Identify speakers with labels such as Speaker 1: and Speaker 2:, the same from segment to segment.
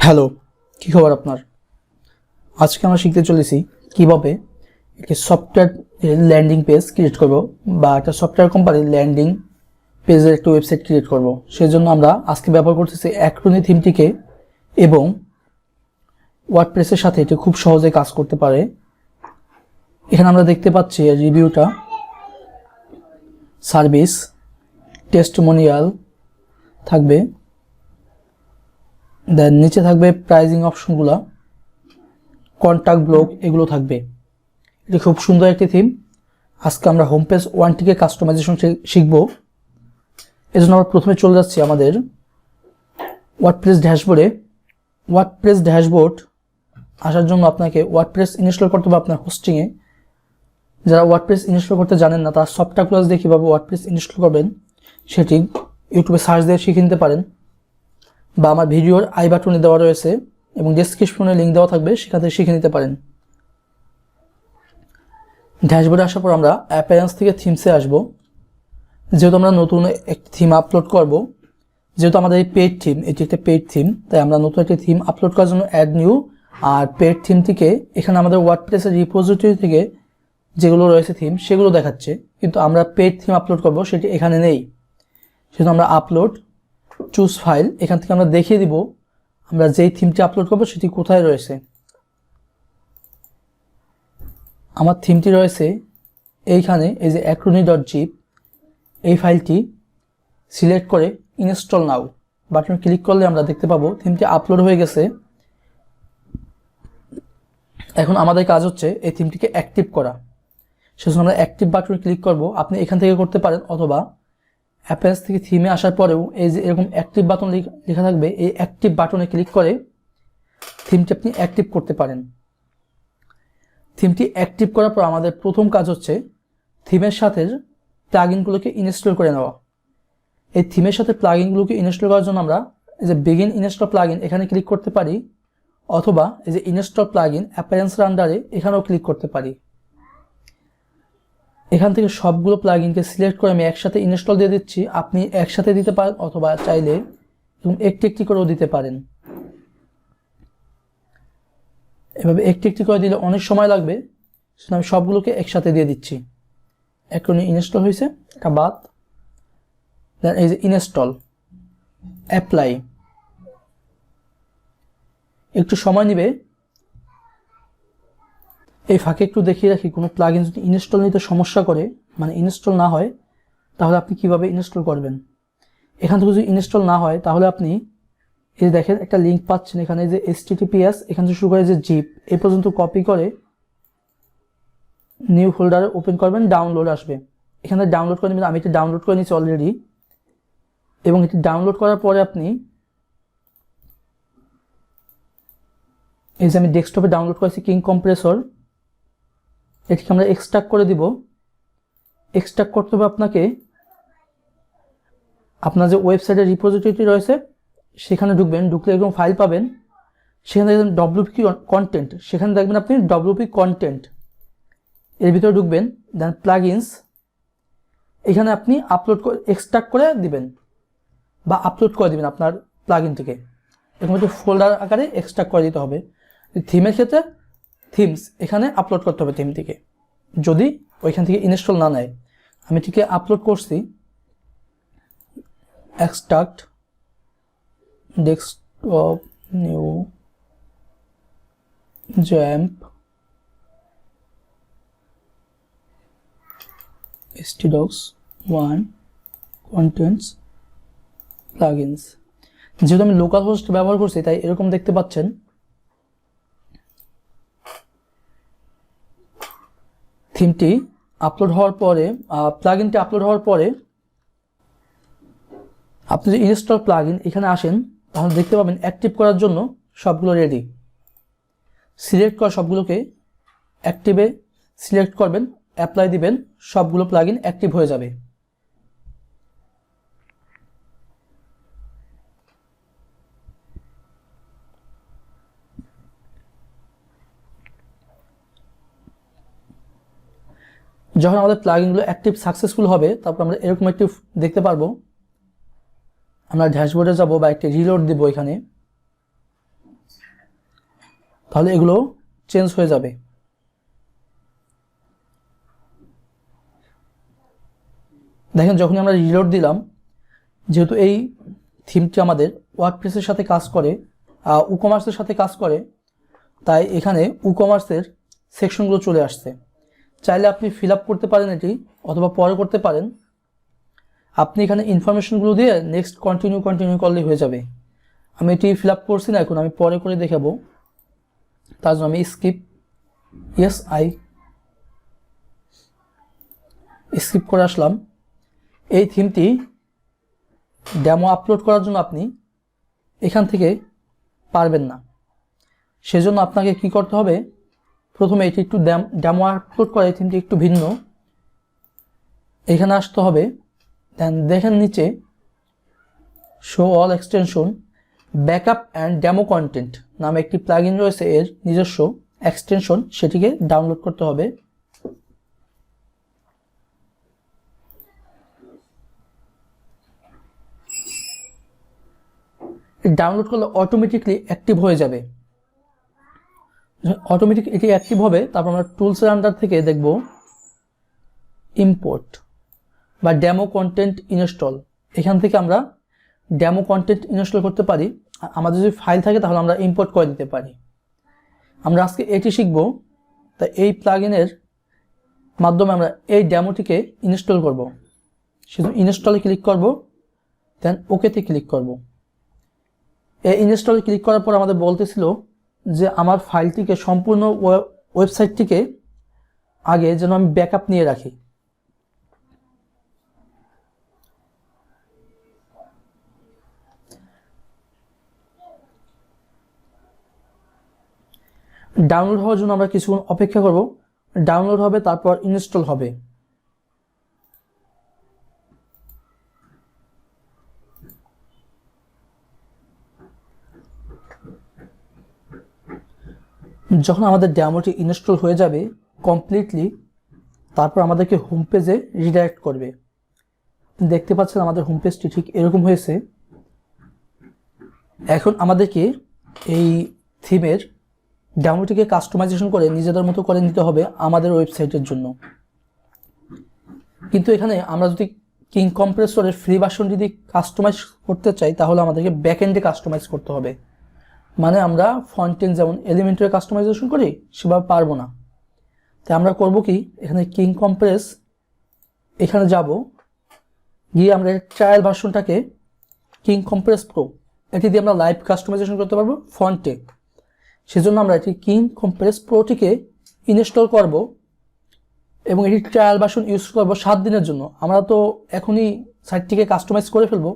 Speaker 1: Hello, কী খবর আপনার? আজকে আমরা শিখতে চলেছি কীভাবে একটি সফটওয়্যার ল্যান্ডিং পেজ ক্রিয়েট করব বা একটা সফটওয়্যার কোম্পানির ল্যান্ডিং পেজের একটা ওয়েবসাইট ক্রিয়েট করব। সেজন্য আমরা আজকে ব্যবহার করতেছি অ্যাক্রোনি থিমটিকে এবং ওয়ার্ডপ্রেসের সাথে এটি খুব সহজে কাজ করতে পারে। এখানে আমরা দেখতে পাচ্ছি রিভিউটা, সার্ভিস, টেস্টিমোনিয়াল থাকবে, দেন নিচে থাকবে প্রাইজিং অপশনগুলো, কন্ট্যাক্ট ব্লক এগুলো থাকবে। এটি খুব সুন্দর একটি থিম। আজকে আমরা হোম পেজ ওয়ানটিকে কাস্টমাইজেশন শিখব। এজন্য আমরা প্রথমে চলে যাচ্ছি আমাদের ওয়ার্ডপ্রেস ড্যাশবোর্ডে। ওয়ার্ডপ্রেস ড্যাশবোর্ড আসার জন্য আপনাকে ওয়ার্ডপ্রেস ইনস্টল করতে হবে আপনার হোস্টিংয়ে। যারা ওয়ার্ডপ্রেস ইনস্টল করতে জানেন না তারা সফটওয়্যার ক্লাস দিয়ে কীভাবে ওয়ার্ডপ্রেস ইনস্টল করবেন সেটি ইউটিউবে সার্চ দিয়ে শিখে নিতে পারেন, বা আমার ভিডিওর আই বাটনে দেওয়া রয়েছে এবং ডেসক্রিপশনে লিঙ্ক দেওয়া থাকবে, সেখান থেকে শিখে নিতে পারেন। ড্যাশবোর্ডে আসার পর আমরা অ্যাপিয়ারেন্স থেকে থিমসে আসব। যেহেতু আমরা নতুন একটি থিম আপলোড করব, যেহেতু আমাদের এই পেইড থিম, এটি একটা পেইড থিম, তাই আমরা নতুন একটি থিম আপলোড করার জন্য অ্যাড নিউ আর পেইড থিম থেকে এখানে আমাদের ওয়ার্ডপ্রেসের রিপোজিটরি থেকে যেগুলো রয়েছে থিম সেগুলো দেখাচ্ছে, কিন্তু আমরা পেইড থিম আপলোড করব সেটি এখানে নেই। সেজন্য আমরা আপলোড, চুজ ফাইল, এখান থেকে আমরা দেখিয়ে দিব আমরা যেই থিমটি আপলোড করব সেটি কোথায় রয়েছে। আমার থিমটি রয়েছে এইখানে, এই যে acrony.zip, এই ফাইলটি সিলেক্ট করে ইনস্টল নাও বাটনে ক্লিক করলে আমরা দেখতে পাবো থিমটি আপলোড হয়ে গেছে। এখন আমাদের কাজ হচ্ছে এই থিমটিকে অ্যাক্টিভ করা। সেজন্য আমরা অ্যাক্টিভ বাটনে ক্লিক করব। আপনি এখান থেকে করতে পারেন, অথবা অ্যাপিয়ারেন্স থেকে থিমে আসার পরেও এই যে এরকম অ্যাক্টিভ বাটন লেখা থাকবে, এই অ্যাক্টিভ বাটনে ক্লিক করে থিমটি আপনি অ্যাক্টিভ করতে পারেন। থিমটি অ্যাক্টিভ করার পর আমাদের প্রথম কাজ হচ্ছে থিমের সাথে প্লাগইনগুলোকে ইনস্টল করে নেওয়া। এই থিমের সাথে প্লাগইনগুলোকে ইনস্টল করার জন্য আমরা এই যে বিগিন ইনস্টল প্লাগইন এখানে ক্লিক করতে পারি, অথবা এই যে ইনস্টল প্লাগইন অ্যাপিয়ারেন্সের আন্ডারে এখানেও ক্লিক করতে পারি। এখান থেকে সবগুলো প্লাগইনকে সিলেক্ট করে আমি একসাথে ইনস্টল দিয়ে দিচ্ছি। আপনি একসাথে দিতে পারেন, অথবা চাইলে একটি একটি করেও দিতে পারেন। এভাবে একটি একটি করে দিলে অনেক সময় লাগবে, সেজন্য আমি সবগুলোকে একসাথে দিয়ে দিচ্ছি। এখন ইনস্টল হয়েছে, এটা বাদ। দেন এই যে ইনস্টল, অ্যাপ্লাই, একটু সময় নেবে। এই ফাঁকে একটু দেখিয়ে রাখি, কোনো প্লাগইন যদি ইনস্টল নিতে সমস্যা করে, মানে ইনস্টল না হয়, তাহলে আপনি কিভাবে ইনস্টল করবেন। এখান থেকে যদি ইনস্টল না হয় তাহলে আপনি এই দেখেন একটা লিঙ্ক পাচ্ছেন এখানে, যে HTTPS, এখান থেকে শুরু করে যে জিপ এই পর্যন্ত কপি করে নিউ ফোল্ডারে ওপেন করবেন, ডাউনলোড আসবে, এখানে ডাউনলোড করে নেবেন। আমি এটি ডাউনলোড করে নিচ্ছি অলরেডি, এবং এটি ডাউনলোড করার পরে আপনি এই যে আমি ডেস্কটপে ডাউনলোড করেছি কিং কম্প্রেসর, এটিকে আমরা এক্সট্রাক্ট করে দিব। এক্সট্রাক্ট করতে হবে আপনাকে আপনার যে ওয়েবসাইটের রিপোজিটরি রয়েছে সেখানে ঢুকবেন, ঢুকলে এরকম ফাইল পাবেন, সেখানে দেখবেন WP কন্টেন্ট, সেখানে দেখবেন আপনি WP কন্টেন্ট, এর ভিতরে ঢুকবেন। দেন প্লাগইনস, এখানে আপনি আপলোড করে এক্সট্রাক্ট করে দিবেন বা আপলোড করে দিবেন আপনার প্লাগইন থেকে, এরকম একটি ফোল্ডার আকারে এক্সট্রাক্ট করে দিতে হবে। থিমের ক্ষেত্রে থিমস এখানে আপলোড করতে হবে থিম থেকে, যদি ওইখান থেকে ইনস্টল না নেয়। আমি ঠিক আপলোড করছি, extract, desktop, new, XAMPP, htdocs1, contents, plugins. যেহেতু আমি লোকাল হোস্ট ব্যবহার করছি তাই এরকম দেখতে পাচ্ছেন। থিমটি আপলোড হওয়ার পরে, প্লাগইনটি আপলোড হওয়ার পরে আপনি যদি ইনস্টল প্লাগইন এখানে আসেন তাহলে দেখতে পাবেন অ্যাক্টিভ করার জন্য সবগুলো রেডি। সিলেক্ট করা সবগুলোকে অ্যাক্টিভে সিলেক্ট করবেন, অ্যাপ্লাই দিবেন, সবগুলো প্লাগইন অ্যাক্টিভ হয়ে যাবে। যখন আমাদের প্লাগইনগুলো অ্যাক্টিভ সাকসেসফুল হবে তারপর আমরা এরকম একটি দেখতে পারবো। আমরা ড্যাশবোর্ডে যাব বা একটি রিলোড দেব, এখানে তাহলে এগুলো চেঞ্জ হয়ে যাবে। দেখেন যখনই আমরা রিলোড দিলাম, যেহেতু এই থিমটি আমাদের ওয়ার্ডপ্রেসের সাথে কাজ করে, উকমার্সের সাথে কাজ করে, তাই এখানে উকমার্সের সেকশনগুলো চলে আসছে। চাইলে আপনি ফিল আপ করতে পারেন এটি, অথবা পরে করতে পারেন। আপনি এখানে ইনফরমেশনগুলো দিয়ে নেক্সট কন্টিনিউ করলেই হয়ে যাবে। আমি এটি ফিল আপ করছি না, এখন আমি পরে করে দেখাবো। তার জন্য আমি স্কিপ করে আসলাম। এই থিমটি ডেমো আপলোড করার জন্য আপনি এখান থেকে পারবেন না, সেজন্য আপনাকে কি করতে হবে, প্রথমে এটি একটু ডেমো আপলোড করে, এই থিমটি একটু ভিন্ন, এখানে আসতে হবে। দেন দেখেন নিচে show all extension backup and demo content নামে একটি প্লাগইন রয়েছে, এর নিজস্ব এক্সটেনশন, সেটিকে ডাউনলোড করতে হবে। ডাউনলোড করলে অটোমেটিকলি অ্যাক্টিভ হয়ে যাবে। অটোমেটিক এটি অ্যাক্টিভ হবে, তারপর আমরা টুলসের আন্ডার থেকে দেখব ইম্পোর্ট বা ডেমো কন্টেন্ট ইনস্টল। এখান থেকে আমরা ডেমো কন্টেন্ট ইনস্টল করতে পারি। আমাদের যদি ফাইল থাকে তাহলে আমরা ইম্পোর্ট করে দিতে পারি। আমরা আজকে এটি শিখব, তাই এই প্লাগইনের মাধ্যমে আমরা এই ডেমোটিকে ইনস্টল করব। শুধু ইনস্টলে ক্লিক করব, দেন ওকেতে ক্লিক করব। এই ইনস্টলে ক্লিক করার পর আমাদের বলতেছিল যে আমার ফাইলটিকে, সম্পূর্ণ ওয়েবসাইটটিকে আগে যেন আমি ব্যাকআপ নিয়ে রাখি। ডাউনলোড হওয়ার জন্য আমরা কিছুক্ষণ অপেক্ষা করব। ডাউনলোড হবে, তারপর ইনস্টল হবে। যখন আমাদের ডেমোটি ইনস্টল হয়ে যাবে কমপ্লিটলি, তারপর আমাদেরকে হোম পেজে রিডাইরেক্ট করবে। দেখতে পাচ্ছেন আমাদের হোম পেজটি ঠিক এরকম হয়েছে। এখন আমাদেরকে এই থিমের ডেমোটিকে কাস্টমাইজেশন করে নিজেদের মতো করে নিতে হবে আমাদের ওয়েবসাইটের জন্য। কিন্তু এখানে আমরা যদি কিং কম্প্রেসরের ফ্রি ভার্সন যদি কাস্টমাইজ করতে চাই, তাহলে আমাদেরকে ব্যাকএন্ডে কাস্টমাইজ করতে হবে। মানে আমরা ফ্রন্ট এন্ড যেমন এলিমেন্টরে কাস্টমাইজেশন করি সেভাবে পারবো না। তাই আমরা করব কি, এখানে কিং কম্প্রেস, এখানে যাব, গিয়ে আমরা ট্রায়াল ভার্সনটাকে কিং কম্প্রেস প্রো, এটি দিয়ে আমরা লাইভ কাস্টমাইজেশন করতে পারবো ফন্টে। সেজন্য আমরা এটি কিং কম্প্রেস প্রোটিকে ইনস্টল করব এবং এটি ট্রায়াল ভার্সন ইউজ করব 7 দিনের জন্য। আমরা তো এখনই সাইটটিকে কাস্টমাইজ করে ফেলবো,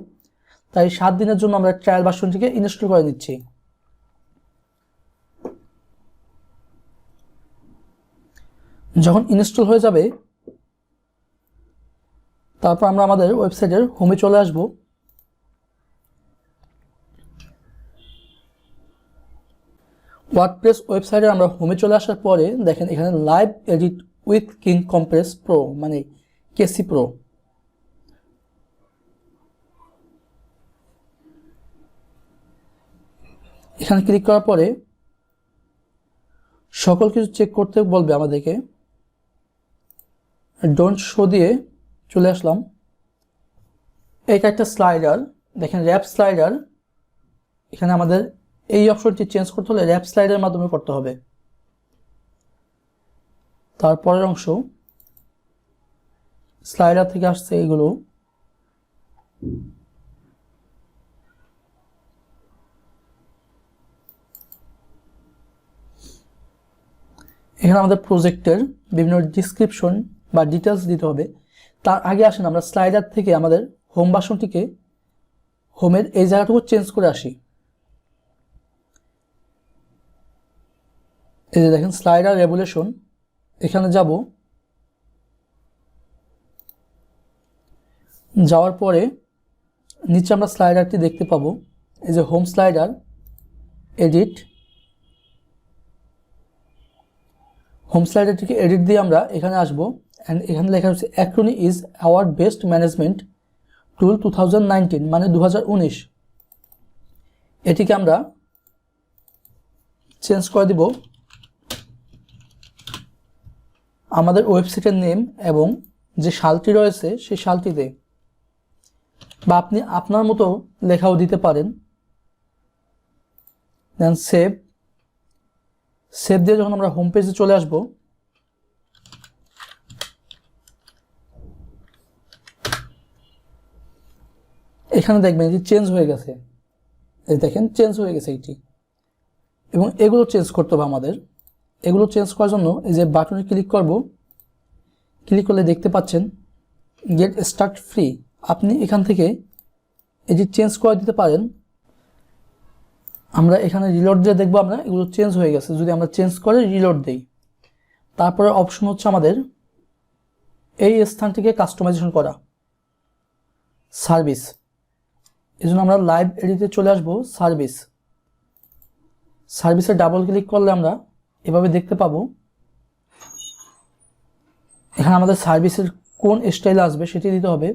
Speaker 1: তাই 7 দিনের জন্য আমরা ট্রায়াল ভার্সনটিকে ইনস্টল করে নিচ্ছি। যখন ইনস্টল হয়ে যাবে, তারপর আমরা আমাদের ওয়েবসাইটের হোমে চলে আসব। ওয়ার্ডপ্রেস ওয়েবসাইটে আমরা হোমে চলে আসার পরে দেখেন এখানে live edit with king compress pro, মানে কেসি প্রো। এখানে ক্লিক করার পরে সকল কিছু চেক করতে বলবে আমাদেরকে। ডোন্ট শো দিয়ে চলে আসলাম। এটা একটা স্লাইডার, দেখেন র্যাপ স্লাইডার। এখানে আমাদের এই অপশনটি চেঞ্জ করতে হলে র্যাপ স্লাইডারের মাধ্যমে করতে হবে। তারপরের অংশ স্লাইডার থেকে আসছে এইগুলো। এখানে আমাদের প্রজেক্টের বিভিন্ন ডিসক্রিপশন বা ডিটেলস দিতে হবে। তার আগে আসেন আমরা স্লাইডার থেকে আমাদের হোম ভার্সনটিকে, হোমের এই জায়গাটুকু চেঞ্জ করে আসি। এই যে দেখেন স্লাইডার রেগুলেশন, এখানে যাব। যাওয়ার পরে নিচে আমরা স্লাইডারটি দেখতে পাবো, এই যে হোম স্লাইডার, এডিট। হোম স্লাইডারটিকে এডিট দিয়ে আমরা এখানে আসব। অ্যান্ড এখানে লেখা হচ্ছে Acronis is our best management tool 2019, মানে 2019। এটিকে আমরা চেঞ্জ করে দিব আমাদের ওয়েবসাইটের নেম এবং যে সালটি রয়েছে সেই সালটিতে, বা আপনি আপনার মতো লেখাও দিতে পারেন। দেন সেভ দিয়ে যখন আমরা হোম পেজে চলে আসব, এখানে দেখবেন যে চেঞ্জ হয়ে গেছে, এই দেখেন চেঞ্জ হয়ে গেছে এইটি। এবং এগুলো চেঞ্জ করতে হবে আমাদের। এগুলো চেঞ্জ করার জন্য এই যে বাটনে ক্লিক করব, ক্লিক করলে দেখতে পাচ্ছেন গেট স্টার্ট ফ্রি। আপনি এখান থেকে এটি চেঞ্জ করে দিতে পারেন। আমরা এখানে রিলোড দিয়ে দেখবো আমরা এগুলো চেঞ্জ হয়ে গেছে। যদি আমরা চেঞ্জ করে রিলোড দিই, তারপরে অপশন হচ্ছে আমাদের এই স্থানটিকে কাস্টমাইজেশন করা, সার্ভিস। এই জন্য আমরা লাইভ এডিটে চলে আসবো, সার্ভিসে ডাবল ক্লিক করলে আমরা এভাবে দেখতে পাবো। এখানে আমাদের সার্ভিসের কোন স্টাইল আসবে সেটি দিতে হবে।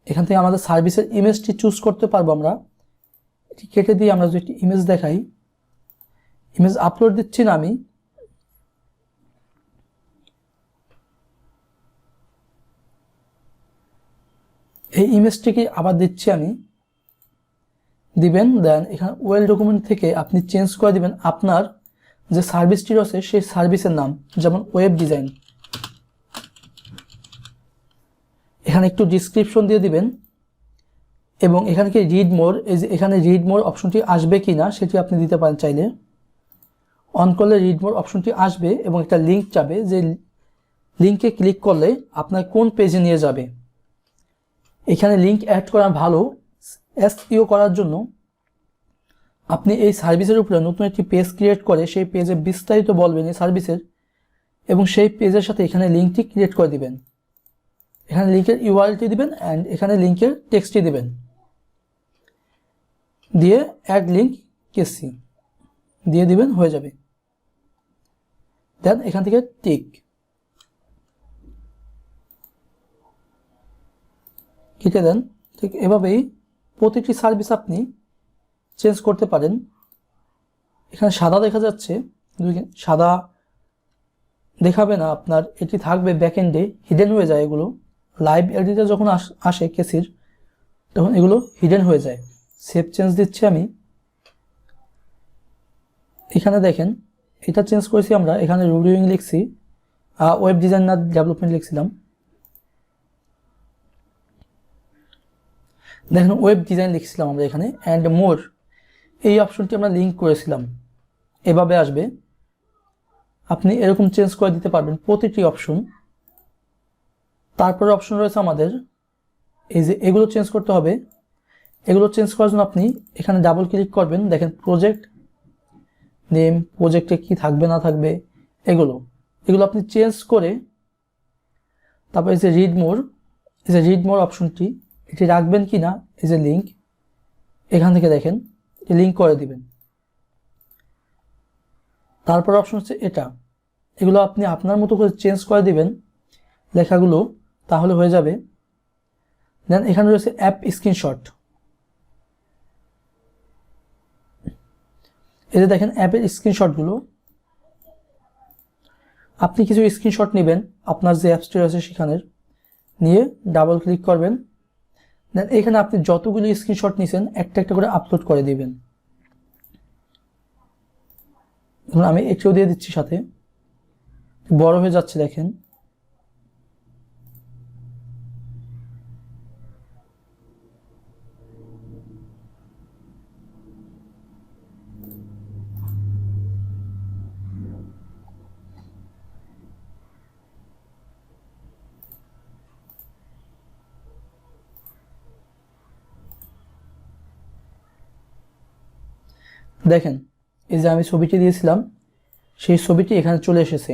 Speaker 1: এখান থেকে আমাদের সার্ভিসের ইমেজটি চুজ করতে পারবো আমরা। এটি কেটে দিয়ে আমরা যদি একটি ইমেজ দেখাই, ইমেজ আপলোড দিচ্ছি না আমি, এই ইমেজটিকে আবার দিচ্ছি আমি, দিবেন। দেন এখানে ওয়েল ডকুমেন্ট থেকে আপনি চেঞ্জ করে দিবেন আপনার যে সার্ভিসটি রয়েছে সেই সার্ভিসের নাম, যেমন ওয়েব ডিজাইন। এখানে একটু ডিসক্রিপশন দিয়ে দিবেন এবং এখানে কি রিড মোর, এই যে এখানে রিড মোর অপশনটি আসবে কি না সেটি আপনি দিতে পারেন চাইলে। অন করলে রিড মোর অপশনটি আসবে এবং একটা লিঙ্ক যাবে, যে লিঙ্কে ক্লিক করলে আপনার কোন পেজে নিয়ে যাবে। এখানে লিঙ্ক অ্যাড করা ভালো। এসইও করার জন্য আপনি এই সার্ভিসের উপরে নতুন একটি পেজ ক্রিয়েট করে সেই পেজে বিস্তারিত বলবেন এই সার্ভিসের, এবং সেই পেজের সাথে এখানে লিঙ্কটি ক্রিয়েট করে দিবেন। এখানে লিঙ্কের ইউআরএলটি দিবেন অ্যান্ড এখানে লিঙ্কের টেক্সটটি দিবেন, দিয়ে অ্যাড লিঙ্ক কেসি দিয়ে দিবেন, হয়ে যাবে। দেন এখান থেকে টিক কেটে দেন। ঠিক এভাবেই প্রতিটি সার্ভিস আপনি চেঞ্জ করতে পারেন। এখানে সাদা দেখা যাচ্ছে, সাদা দেখাবে না আপনার, এটি থাকবে ব্যাকএন্ডে, হিডেন হয়ে যায় এগুলো। লাইভ এডিটে যখন আসে কেসির, তখন এগুলো হিডেন হয়ে যায়। সেভ চেঞ্জ দিচ্ছি আমি। এখানে দেখেন এটা চেঞ্জ করেছি আমরা, এখানে রিভিউইং লিখছি, ওয়েব ডিজাইনার ডেভেলপমেন্ট লিখছিলাম। দেখেন ওয়েব ডিজাইন লিখছিলাম আমরা এখানে, অ্যান্ড মোর এই অপশনটি আমরা লিঙ্ক করেছিলাম, এভাবে আসবে। আপনি এরকম চেঞ্জ করে দিতে পারবেন প্রতিটি অপশন। তারপরে অপশন রয়েছে আমাদের এই যে এগুলো চেঞ্জ করতে হবে। এগুলো চেঞ্জ করার জন্য আপনি এখানে ডাবল ক্লিক করবেন। দেখেন প্রজেক্ট নেম, প্রজেক্টে কি থাকবে না থাকবে এগুলো আপনি চেঞ্জ করে, তারপর এই যে রিড মোর অপশনটি এটি রাখবেন কি না, এই যে লিঙ্ক, এখান থেকে দেখেন লিঙ্ক করে দিবেন। তারপর অপশন হচ্ছে এটা, এগুলো আপনি আপনার মতো করে চেঞ্জ করে দিবেন লেখাগুলো, তাহলে হয়ে যাবে। দেন এখানে রয়েছে অ্যাপ স্ক্রিনশট। এই যে দেখেন অ্যাপের স্ক্রিনশটগুলো, আপনি কিছু স্ক্রিনশট নেবেন আপনার যে অ্যাপসটি রয়েছে সেখানের, নিয়ে ডাবল ক্লিক করবেন। দেন এখানে আপনি যতগুলো স্ক্রিনশট নিয়েছেন একটা একটা করে আপলোড করে দিবেন। আমি এটিও দিয়ে দিচ্ছি, সাথে বড় হয়ে যাচ্ছে দেখেন। দেখেন এই যে আমি ছবিটি দিয়েছিলাম সেই ছবিটি এখানে চলে এসেছে।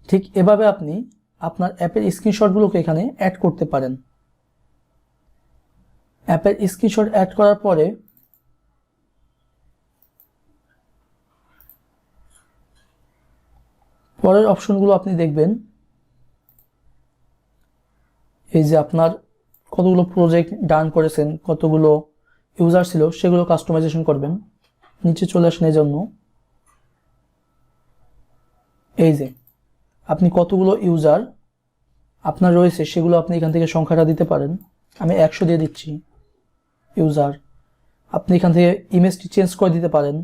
Speaker 1: ঠিক এভাবে আপনি আপনার অ্যাপের স্ক্রিনশটগুলোকে এখানে অ্যাড করতে পারেন। অ্যাপের স্ক্রিনশট অ্যাড করার পরে পরের অপশনগুলো আপনি দেখবেন, এই যে আপনার কতগুলো প্রজেক্ট ডান করেছেন, কতগুলো ইউজার ছিল সেগুলো কাস্টমাইজেশন করবেন। নিচে চলে আসেন এই জন্য এই যে আপনি কতগুলো ইউজার আপনার রয়েছে সেগুলো আপনি এখান থেকে সংখ্যাটা দিতে পারেন। আমি 100 দিয়ে দিচ্ছি ইউজার। আপনি এখান থেকে ইমেজটি চেঞ্জ করে দিতে পারেন,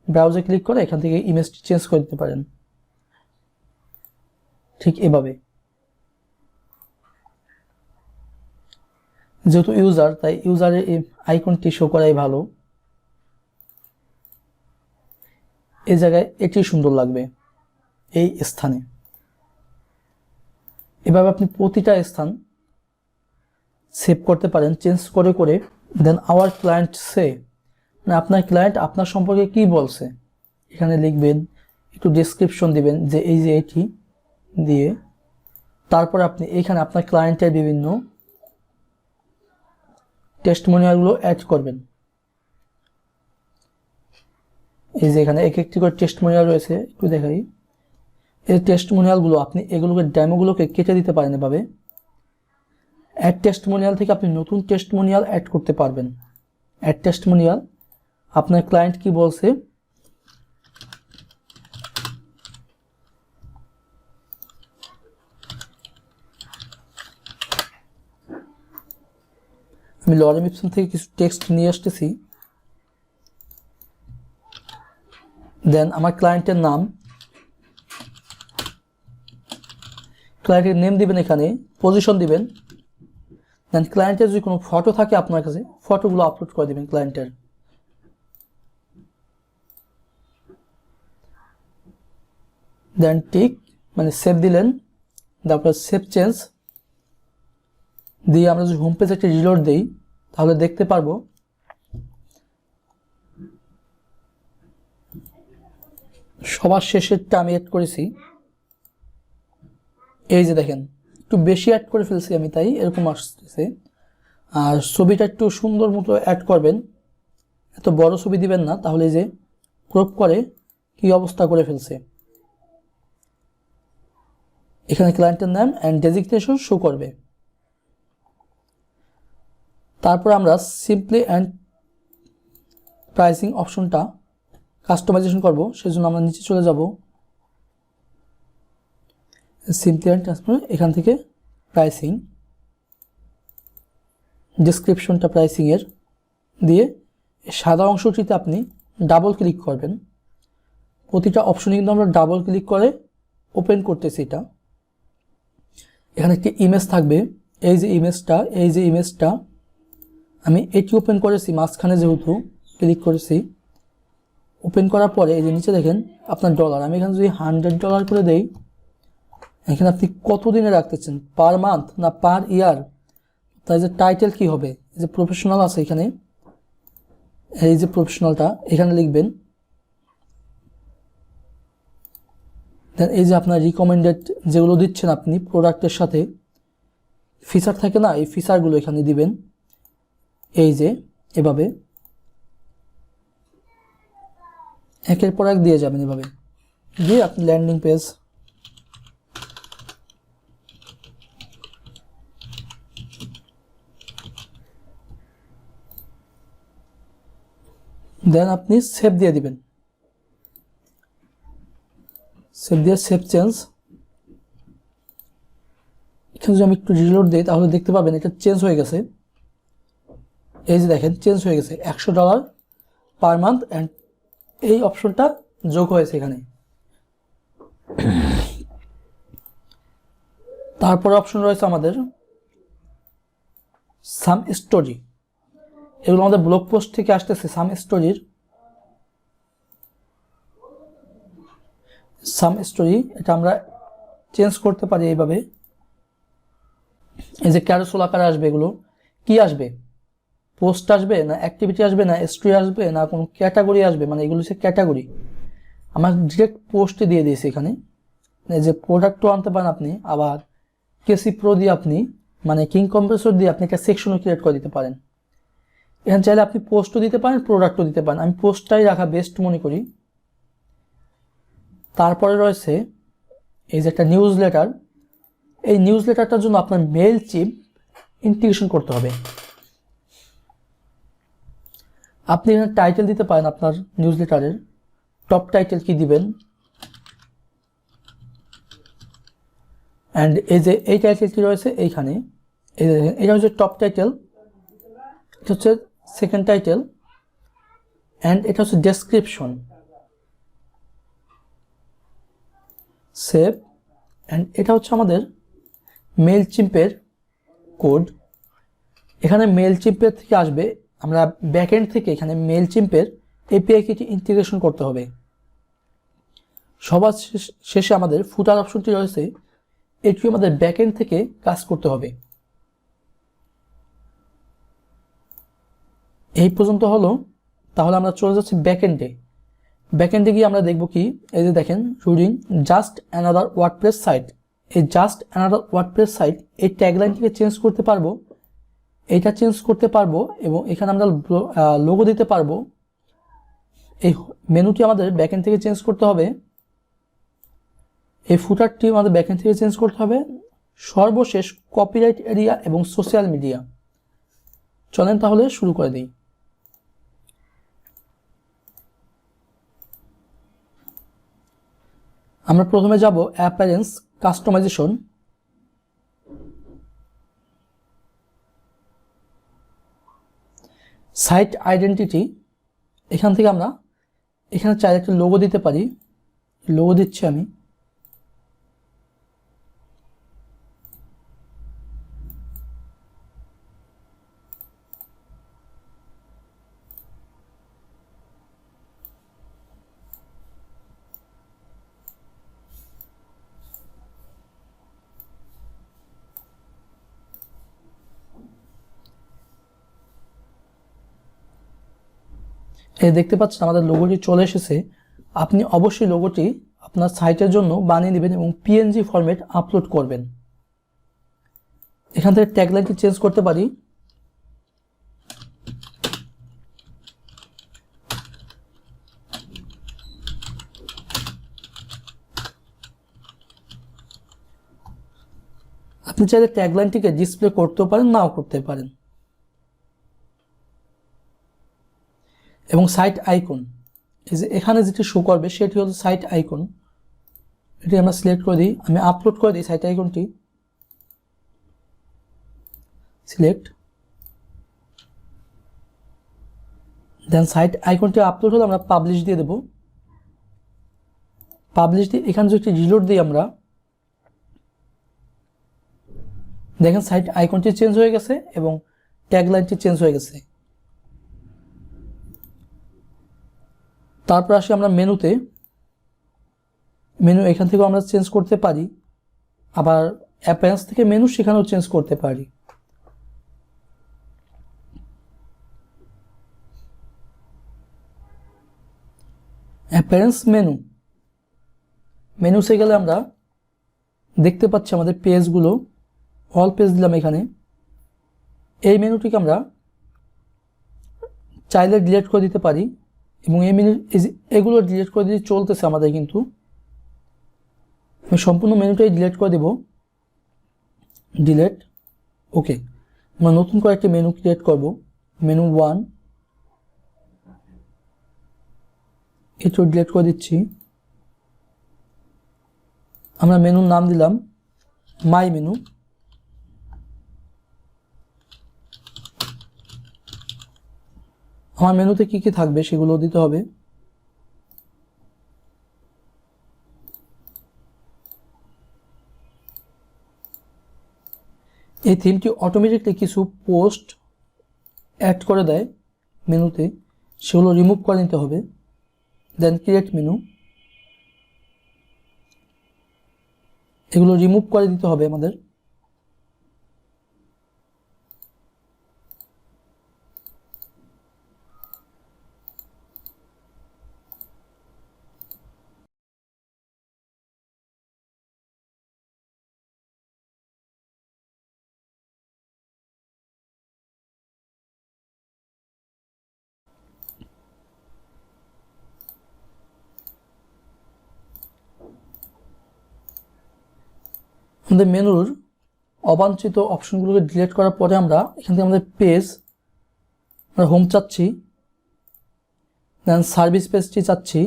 Speaker 1: ব্রাউজে ক্লিক করে এখান থেকে ইমেজটি চেঞ্জ করে দিতে পারেন, ঠিক এভাবে। যেহেতু ইউজার, তাই ইউজারের এই আইকনটি শো করাই ভালো। এই জায়গায় এটি সুন্দর লাগবে এই স্থানে। এভাবে আপনি প্রতিটা স্থান সেভ করতে পারেন চেঞ্জ করে করে। দেন আওয়ার ক্লায়েন্ট সে, মানে আপনার ক্লায়েন্ট আপনার সম্পর্কে কি বলছে এখানে লিখবেন, একটু ডেসক্রিপশন দিবেন যে এই যে এটি দিয়ে, তারপর আপনি এখানে আপনার ক্লায়েন্টের বিভিন্ন টেস্টিমোনিয়ালগুলো অ্যাড করবেন। এই যে এখানে এক একটি করে টেস্টিমোনিয়াল রয়েছে, একটু দেখাই। এই টেস্টিমোনিয়ালগুলো আপনি এগুলোকে ডেমোগুলোকে কেটে দিতে পারেন এভাবে। অ্যাড টেস্টিমোনিয়াল থেকে আপনি নতুন টেস্টিমোনিয়াল অ্যাড করতে পারবেন। অ্যাড টেস্টিমোনিয়াল, আপনার ক্লায়েন্ট কি বলছে আমি লরেম ইপসন থেকে কিছু টেক্সট নিয়ে আসতেছি। দেন আমার ক্লায়েন্টের নাম, ক্লায়েন্টের নেম দিবেন, এখানে পজিশন দিবেন। দেন ক্লায়েন্টের যদি কোনো ফটো থাকে আপনার কাছে, ফটোগুলো আপলোড করে দিবেন ক্লায়েন্টের। দেন টিক, মানে সেভ দিলেন। তারপর সেভ চেঞ্জ দিয়ে আমরা যদি হোম পেজ একটা রিলোড দিই তাহলে দেখতে পারবো সবার শেষেরটা আমি অ্যাড করেছি। এই যে দেখেন একটু বেশি অ্যাড করে ফেলছি আমি, তাই এরকম আসতেছে। আর ছবিটা একটু সুন্দর মতো অ্যাড করবেন, এত বড় ছবি দিবেন না, তাহলে যে ক্রপ করে কি অবস্থা করে ফেলছে। এখানে ক্লায়েন্টের নাম অ্যান্ড ডেজিগনেশন শো করবে। তারপর আমরা সিম্পলি অ্যান্ড প্রাইসিং অপশনটা কাস্টমাইজেশন করব, সেজন্য আমরা নিচে চলে যাব, সিম্পলি অ্যান্ড ট্রান্সফার, এখান থেকে প্রাইসিং, ডেসক্রিপশনটা প্রাইসিংয়ের দিয়ে সাদা অংশটিতে আপনি ডাবল ক্লিক করবেন। প্রতিটা অপশনে কিন্তু আমরা ডাবল ক্লিক করে ওপেন করতেছি। এটা এখানে একটি ইমেজ থাকবে, এই যে ইমেজটা আমি এটি ওপেন করেছি মাঝখানে, যেহেতু ক্লিক করেছি। ওপেন করার পরে এই যে নিচে দেখেন আপনার ডলার, আমি এখানে যদি $100 করে দেই, এখানে আপনি কত দিনে রাখতেছেন, পার মান্থ না পার ইয়ার, তাই যে টাইটেল কি হবে, এই যে প্রফেশনাল আছে এখানে, এই যে প্রফেশনালটা এখানে লিখবেন। দেন এই যে আপনার রিকমেন্ডেড যেগুলো দিচ্ছেন আপনি প্রোডাক্টের সাথে ফিচার থাকে না, এই ফিচারগুলো এখানে দিবেন। এই যে এভাবে একের পর এক দিয়ে যাবেন, এভাবে দিয়ে আপনি ল্যান্ডিং পেজ, দেন আপনি সেভ দিয়ে দিবেন। সেভ দিয়ে সেভ চেঞ্জ। এখানে যদি আমি একটু রিলোড দিই তাহলে দেখতে পাবেন এটা চেঞ্জ হয়ে গেছে। এই যে দেখেন চেঞ্জ হয়ে গেছে, $100 পার মান্থ, অ্যান্ড এই অপশনটা যোগ হয়েছে এখানে। তারপরে অপশন রয়েছে আমাদের সাম স্টোরি, এগুলো আমাদের ব্লগ পোস্ট থেকে আসতেছে। সাম স্টোরি এটা আমরা চেঞ্জ করতে পারি এইভাবে। এই যে ক্যারোসেল আকারে আসবে, এগুলো কি আসবে, পোস্ট আসবে না অ্যাক্টিভিটি আসবে না স্টোরি আসবে না কোনো ক্যাটাগরি আসবে, মানে এগুলো হচ্ছে ক্যাটাগরি। আমার ডিরেক্ট পোস্টে দিয়ে দিয়েছি এখানে। এই যে প্রোডাক্টও আনতে পারেন আপনি, আবার কেসি প্রো দিয়ে আপনি, মানে কিং কম্প্রেসর দিয়ে আপনি একটা সেকশনও ক্রিয়েট করে দিতে পারেন। এখানে চাইলে আপনি পোস্টও দিতে পারেন, প্রোডাক্টও দিতে পারেন। আমি পোস্টটাই রাখা বেস্ট মনে করি। তারপরে রয়েছে এই যে একটা নিউজ লেটার। এই নিউজ লেটারটার জন্য আপনার মেইল চিপ ইন্টিগ্রেশন করতে হবে। আপনি এখানে টাইটেল দিতে পারেন, আপনার নিউজ লেটারের টপ টাইটেল কি দিবেন, অ্যান্ড এই যে এই টাইটেলটি রয়েছে এইখানে, এই যে দেখেন এটা হচ্ছে টপ টাইটেল, এটা হচ্ছে সেকেন্ড টাইটেল, অ্যান্ড এটা হচ্ছে ডেসক্রিপশন। সেভ। অ্যান্ড এটা হচ্ছে আমাদের মেইলচিম্পের কোড। এখানে মেইলচিম্পের থেকে আসবে, আমরা ব্যাকএন্ড থেকে এখানে মেইলচিম্পের এপিআই কিটি ইন্টিগ্রেশন করতে হবে। সবার শেষে আমাদের ফুটার অপশনটি রয়েছে, এটি আমাদের ব্যাকএন্ড থেকে কাজ করতে হবে। এই পর্যন্ত হলো। তাহলে আমরা চলে যাচ্ছি ব্যাকএন্ডে। ব্যাকএন্ডে গিয়ে আমরা দেখব কি, এই যে দেখেন রুডিং জাস্ট অ্যানাদার ওয়ার্ডপ্রেস সাইট। এই জাস্ট অ্যানাদার ওয়ার্ডপ্রেস সাইট এই ট্যাগলাইনটিকে চেঞ্জ করতে পারবো, এইটা চেঞ্জ করতে পারবো, এবং এখানে আমরা লোগো দিতে পারবো। এই মেনুটি আমাদের ব্যাকএন্ড থেকে চেঞ্জ করতে হবে, এই ফুটারটি আমাদের ব্যাকএন্ড থেকে চেঞ্জ করতে হবে। সর্বশেষ কপিরাইট এরিয়া এবং সোশ্যাল মিডিয়া। চলেন তাহলে শুরু করে দিই। আমরা প্রথমে যাব অ্যাপিয়ারেন্স কাস্টমাইজেশন। সাইট আইডেন্টিটি, এখান থেকে আমরা এখানে চাইলে একটা লোগো দিতে পারি, লোগো দিচ্ছি আমি। এই দেখতে পাচ্ছেন আমাদের লোগোটি চলে এসেছে। আপনি অবশ্যই লোগোটি আপনার সাইটের জন্য বানিয়ে নেবেন এবং পিএনজি ফরম্যাট আপলোড করবেন। এখান থেকে ট্যাগলাইনটি চেঞ্জ করতে পারি। আপনি চাইলে ট্যাগলাইনটিকে ডিসপ্লে করতেও পারেন, নাও করতে পারেন। এবং সাইট আইকন, এই যে এখানে যেটি শো করবে সেটি হলো সাইট আইকন। এটি আমরা সিলেক্ট করে দিই, আমি আপলোড করে দিই সাইট আইকনটি। সিলেক্ট, দেন সাইট আইকনটি আপলোড হলে আমরা পাবলিশ দিয়ে দেব। পাবলিশ দিয়ে এখানে যদি রিলোড দিই আমরা, দেখেন সাইট আইকনটি চেঞ্জ হয়ে গেছে এবং ট্যাগলাইনটি চেঞ্জ হয়ে গেছে। তারপর আসি আমরা মেনুতে। মেনু এখান থেকেও আমরা চেঞ্জ করতে পারি, আবার অ্যাপিয়ারেন্স থেকে মেনু সেখানেও চেঞ্জ করতে পারি। অ্যাপিয়ারেন্স মেনু, মেনুতে গেলে আমরা দেখতে পাচ্ছি আমাদের পেজগুলো, অল পেজ দিলাম এখানে। এই মেনুটিকে আমরা চাইলে ডিলিট করে দিতে পারি, এবং এই মেনু এগুলো ডিলিট করে দিয়ে চলতেছে আমাদের, কিন্তু আমি সম্পূর্ণ মেনুটাই ডিলিট করে দেব। ডিলিট, ওকে। আমরা নতুন করে একটি মেনু ক্রিয়েট করব, মেনু 1, এটাও ডিলিট করে দিচ্ছি। আমরা মেনুর নাম দিলাম মাই মেনু। আমার মেনুতে কি কি থাকবে সেগুলো দিতে হবে। এই থিমটি অটোমেটিকলি কিছু পোস্ট অ্যাড করে দেয় মেনুতে, সেগুলো রিমুভ করে নিতে হবে। দেন ক্রিয়েট মেনু, এগুলো রিমুভ করে দিতে হবে আমাদের। আমাদের মেনুর অবাঞ্ছিত অপশনগুলোকে ডিলিট করার পরে আমরা এখান থেকে আমাদের পেজ, আমরা হোম চাচ্ছি, দেন সার্ভিস পেজটি চাচ্ছি।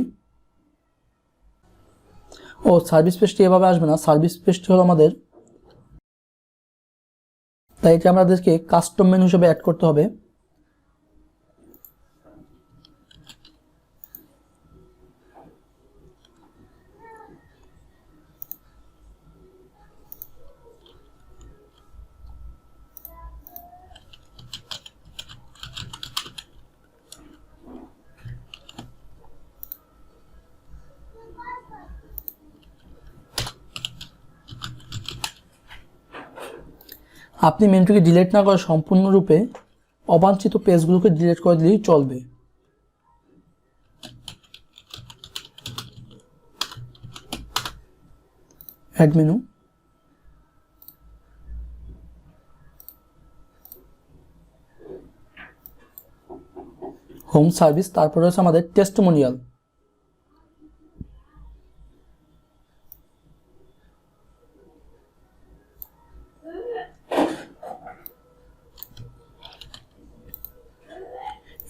Speaker 1: ও সার্ভিস পেজটি এভাবে আসবে না, সার্ভিস পেজটি হলো আমাদের তাই এটা আমাদেরকে কাস্টম মেনু হিসেবে অ্যাড করতে হবে। আপনি মেনুটিকে ডিলিট না করে সম্পূর্ণরূপে অবাঞ্ছিত পেজগুলোকে ডিলিট করে দিলেই চলবে। অ্যাড মেনু, হোম সার্ভিস, তারপরে হচ্ছে আমাদের টেস্টিমোনিয়াল।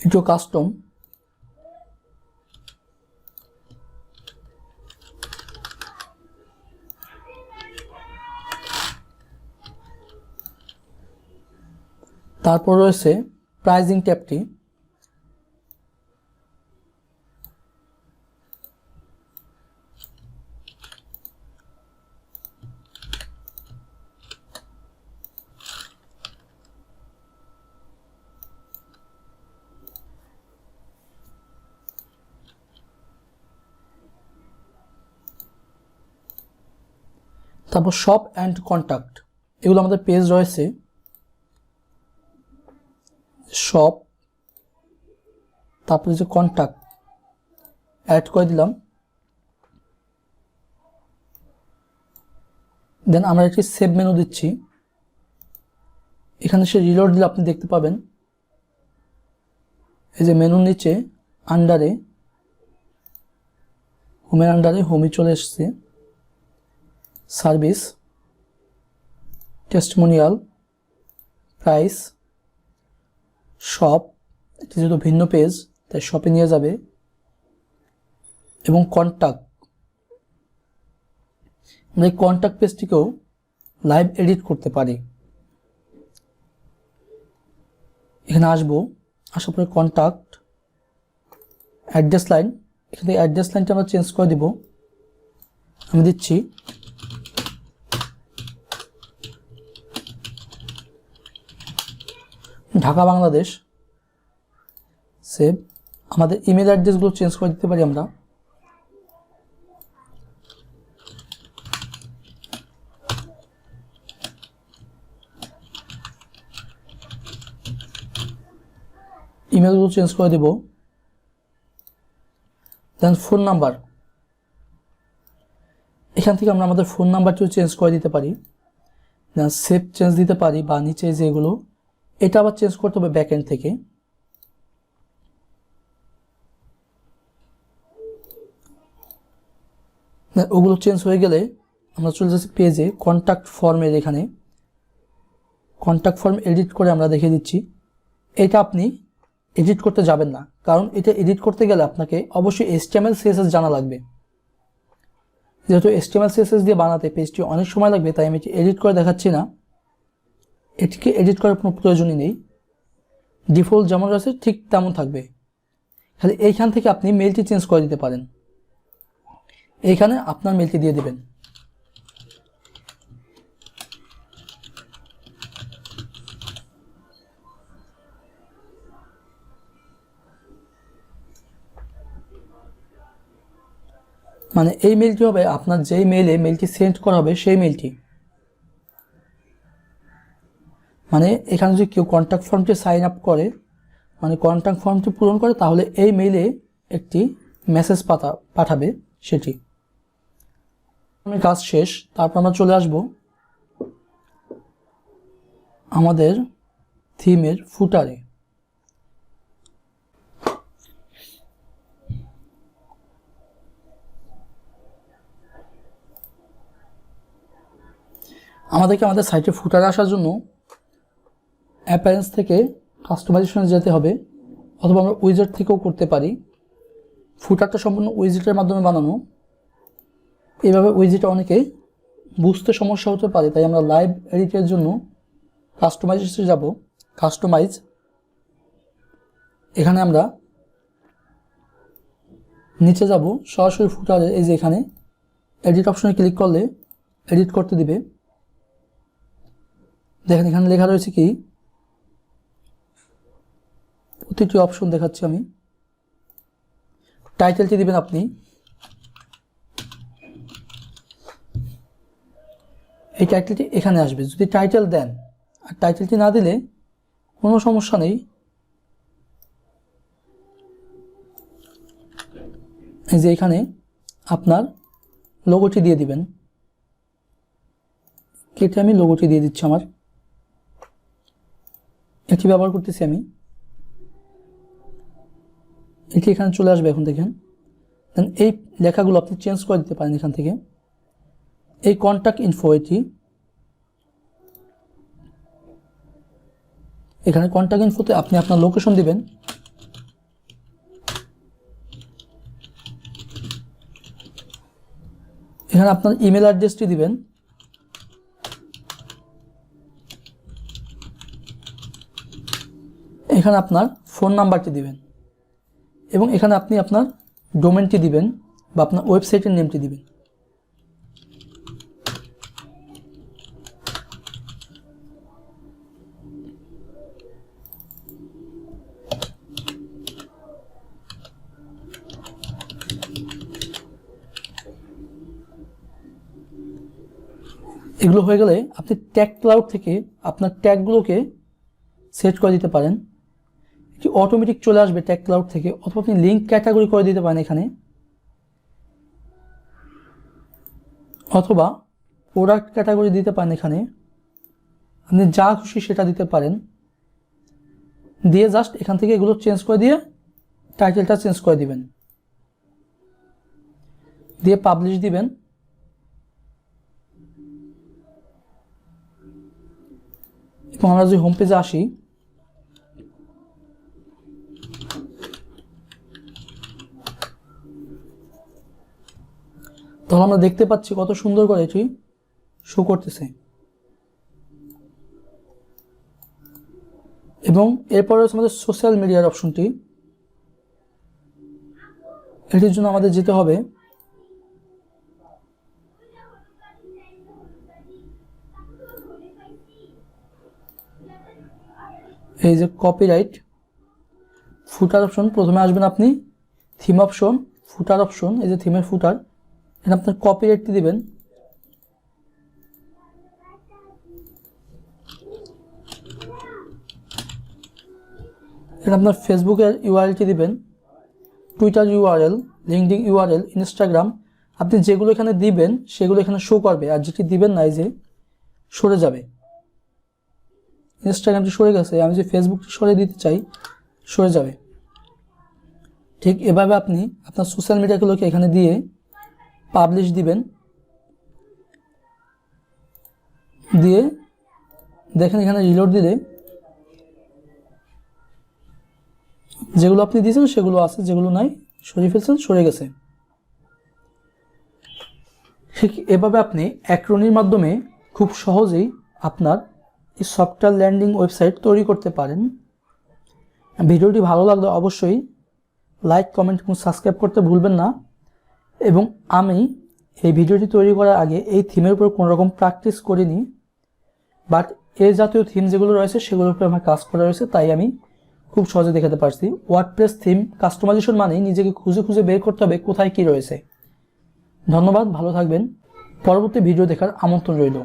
Speaker 1: এটিও কাস্টম। তারপর রয়েছে প্রাইজিং ট্যাবটি। তারপর শপ অ্যান্ড কন্ট্যাক্ট, এগুলো আমাদের পেজ রয়েছে। শপ, তারপরে যে কন্ট্যাক্ট অ্যাড করে দিলাম। দেন আমরা একটি সেভ মেনু দিচ্ছি। এখানে সে রিলোড দিলে আপনি দেখতে পাবেন এই যে মেনুর নিচে আন্ডারে, হোমের আন্ডারে হোমই চলে এসছে। সার্ভিস, টেস্টিমোনিয়াল, প্রাইস, শপ, এটি যেহেতু ভিন্ন পেজ তাই শপে নিয়ে যাবে, এবং কন্ট্যাক্ট। আমরা এই কন্ট্যাক্ট পেজটিকেও লাইভ এডিট করতে পারি। এখানে আসবো, আসার পরে কন্ট্যাক্ট, অ্যাড্রেস লাইন, এখান থেকে অ্যাড্রেস লাইনটা আমরা চেঞ্জ করে দিব। আমি দিচ্ছি ঢাকা বাংলাদেশ। সেভ। আমাদের ইমেল অ্যাড্রেসগুলো চেঞ্জ করে দিতে পারি আমরা। ইমেলগুলো চেঞ্জ করে দেব। দেন ফোন নাম্বার, এখান থেকে আমরা আমাদের ফোন নাম্বারটিও চেঞ্জ করে দিতে পারি। দেন সেভ চেঞ্জ দিতে পারি, বা নিচে যেগুলো এটা আবার চেঞ্জ করতে হবে ব্যাক এন্ড থেকে। ওগুলো চেঞ্জ হয়ে গেলে আমরা চলে যাচ্ছি পেজে, কন্ট্যাক্ট ফর্মের। এখানে কন্ট্যাক্ট ফর্ম এডিট করে আমরা দেখিয়ে দিচ্ছি। এটা আপনি এডিট করতে যাবেন না, কারণ এটা এডিট করতে গেলে আপনাকে অবশ্যই HTML CSS জানা লাগবে। যেহেতু HTML CSS দিয়ে বানাতে পেজটি অনেক সময় লাগবে, তাই আমি এটি এডিট করে দেখাচ্ছি না। এটিকে এডিট করার কোনো প্রয়োজনই নেই, ডিফল্ট যেমন আছে ঠিক তেমন থাকবে। খালি এইখান থেকে আপনি মেলটি চেঞ্জ করে দিতে পারেন। এইখানে আপনার মেলটি দিয়ে দিবেন। মানে এই মেলটি হবে আপনার যেই মেইলে মেলটি সেন্ড করা হবে সেই মেলটি। মানে এখানে যদি কেউ কন্ট্যাক্ট ফর্মটি সাইন আপ করে, মানে কন্ট্যাক্ট ফর্মটি পূরণ করে, তাহলে এই মেইলে একটি মেসেজ পাঠাবে সেটি। কাজ শেষ। তারপর আমরা চলে আসব আমাদের থিমের ফুটারে। আমাদেরকে আমাদের সাইটে ফুটারে আসার জন্য অ্যাপিয়ারেন্স থেকে কাস্টমাইজেশনে যেতে হবে, অথবা আমরা উইজেট থেকেও করতে পারি। ফুটারটা সম্পূর্ণ উইজেটের মাধ্যমে বানানো। এইভাবে উইজেটে অনেকে বুঝতে সমস্যা হতে পারে, তাই আমরা লাইভ এডিটের জন্য কাস্টমাইজে যাব, কাস্টমাইজ, এখানে আমরা নিচে যাব, সরাসরি ফুটারে এই যে এখানে এডিট অপশনে ক্লিক করলে এডিট করতে দিবে। দেখেন এখানে লেখা রয়েছে কি, প্রতিটি অপশন দেখাচ্ছি আমি। টাইটেলটি দিবেন আপনি, এই টাইটেলটি এখানে আসবে। যদি টাইটেল দেন আর টাইটেলটি না দিলে কোনো সমস্যা নেই, এই যে এখানে আপনার লোগোটি দিয়ে দিবেন। কেটে আমি লোগোটি দিয়ে দিচ্ছি, আমার এটি ব্যবহার করতেছি আমি। এটি এখানে চলে আসবে। এখন দেখেন, দেন এই লেখাগুলো আপনি চেঞ্জ করে দিতে পারেন এখান থেকে। এই কন্ট্যাক্ট ইনফো, এটি এখানে কন্ট্যাক্ট ইনফোতে আপনি আপনার লোকেশন দিবেন। এখানে আপনার ইমেল অ্যাড্রেসটি দিবেন, এখানে আপনার ফোন নাম্বারটি দিবেন এবং এখানে আপনি আপনার ডোমেনটি দিবেন বা আপনার ওয়েবসাইটের নেমটি দিবেন। এগুলো হয়ে গেলে আপনি ট্যাগ ক্লাউড থেকে আপনার ট্যাগগুলোকে সেট করে দিতে পারেন। এটি অটোমেটিক চলে আসবে ট্যাগ ক্লাউড থেকে, অথবা আপনি লিঙ্ক ক্যাটাগরি করে দিতে পারেন এখানে, অথবা প্রোডাক্ট ক্যাটাগরি দিতে পারেন। এখানে আপনি যা খুশি সেটা দিতে পারেন, দিয়ে জাস্ট এখান থেকে এগুলো চেঞ্জ করে দিয়ে টাইটেলটা চেঞ্জ করে দিবেন, দিয়ে পাবলিশ দিবেন। এবং আমরা যদি হোম পেজে আসি, তাহলে আমরা দেখতে পাচ্ছি কত সুন্দর করে এটি শো করতেছে। এবং এরপরে হচ্ছে আমাদের সোশ্যাল মিডিয়ার অপশনটি। এটির জন্য আমাদের যেতে হবে এই যে কপিরাইট, ফুটার অপশন। প্রথমে আসবেন আপনি থিম অপশন, ফুটার অপশন, এই যে থিমের ফুটার, এখানে আপনার কপিরাইটটি দিবেন। এখানে আপনার ফেসবুকের ইউআরএলটি দিবেন, Twitter URL, LinkedIn URL, Instagram, আপনি যেগুলো এখানে দিবেন সেগুলো এখানে শো করবে, আর যেটি দিবেন না এই যে সরে যাবে। ইনস্টাগ্রামটি সরে গেছে, আমি যে ফেসবুকটি সরে দিতে চাই সরে যাবে। ঠিক এভাবে আপনি আপনার সোশ্যাল মিডিয়াগুলোকে এখানে দিয়ে পাবলিশ দিবেন, দিয়ে দেখেন এখানে রিলোড দিলে যেগুলো আপনি দিয়েছেন সেগুলো আছে, যেগুলো নাই সরিয়ে ফেলছেন সরে গেছে। ঠিক এভাবে আপনি অ্যাক্রোনির মাধ্যমে খুব সহজেই আপনার এই সফটওয়্যার ল্যান্ডিং ওয়েবসাইট তৈরি করতে পারেন। ভিডিওটি ভালো লাগলে অবশ্যই লাইক, কমেন্ট এবং সাবস্ক্রাইব করতে ভুলবেন না। এবং আমি এই ভিডিওটি তৈরি করার আগে এই থিমের উপর কোনো রকম প্র্যাকটিস করিনি, বাট এই জাতীয় থিম যেগুলো রয়েছে সেগুলোর উপরে আমার কাজ করা রয়েছে, তাই আমি খুব সহজে দেখাতে পারছি। ওয়ার্ডপ্রেস থিম কাস্টমাইজেশন মানেই নিজেকে খুঁজে খুঁজে বের করতে হবে কোথায় কী রয়েছে। ধন্যবাদ, ভালো থাকবেন। পরবর্তী ভিডিও দেখার আমন্ত্রণ রইল।